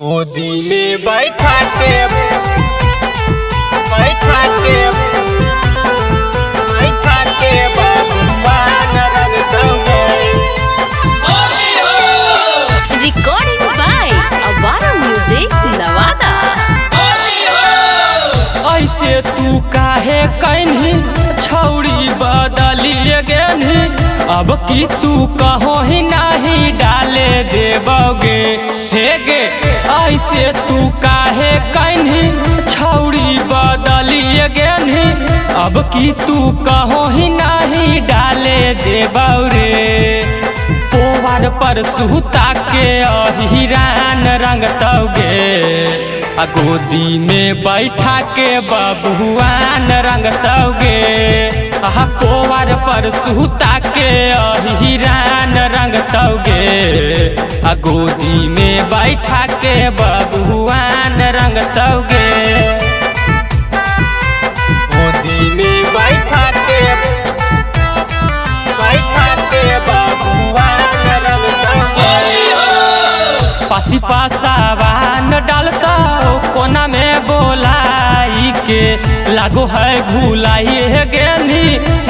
गोदी में बैठा के बबुआ रंग दौगे। Recording by Avara Music, Navada. ऐसे तू काहे कहनी छौड़ी बदलिए गेनी, अब की तू कहो ही नहीं डाले देबोगे। हे गे ऐसे तू काहे कहनी छौड़ी बदलिए गेनी, अब की तू कहो ही नहीं डाले देबौरे। पोवार पर सुता के अहिरान रंग तौगे, आ गोदी में बैठा के बबुआन रंग तौगे। आहा पोवार पर सुता के अहिरान रंग तौगे, आ गोदी में बैठा के बबुआन रंग तौगे। गोदी में बैठा के बबुआन रंग तौगे। पासी पासावान डालता कोना में बोलाई के, लागो है भूलाई गेनी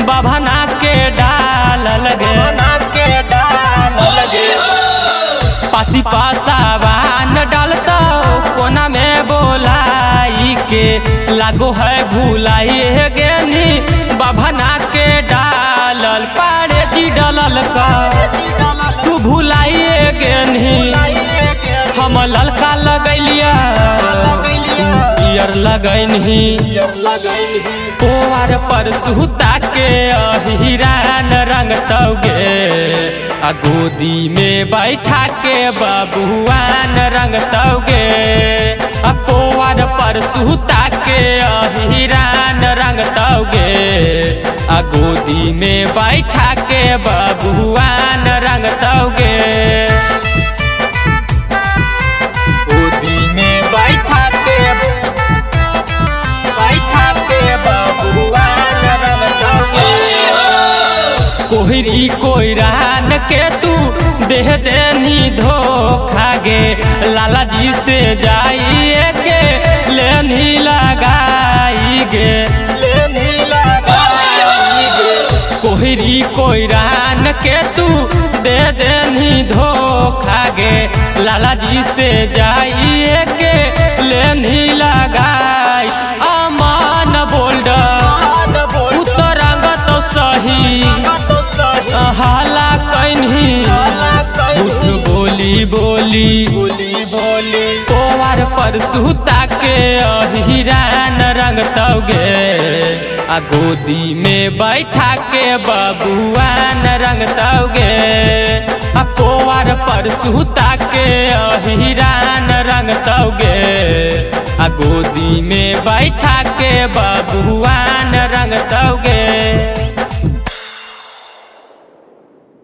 बभना के डाल लगे। पासी पासावान डालता कोना में बोलाई के, लागो है भूलाई गेनी बभना के डालल। पाड़े जी डलल का तू भूलाइए गेनी, हम ललका लगैलिया पियर लगैनही। पोवार पर सुता के अहिरान रंग तौगे, आ गोदी में बैठा के बबुआन रंग तौगे। आ पोवार पर सुता के अहिरान रंग तौगे, आ गोदी में बैठा के बबुआन रंग तौगे। कोहरी कोयरान के तू देह देनी धोखा गे, लाला जी से जाइए के लेनी लगाई गे। कोहरी कोयरान के तू दे देनी धोखा गे, लाला जी से जाइए के लेनी लगाई। अमान बोल्डर उतरंग तो सही हाला कहनी, झूठ बोली पोवार पर सुता के अहिरान रंग तौगे, आ गोदी में बैठा के बबुआन रंग तौगे। आ पोवार पर सुता के अहिरान रंग तौगे, आ गोदी में बैठा के बबुआन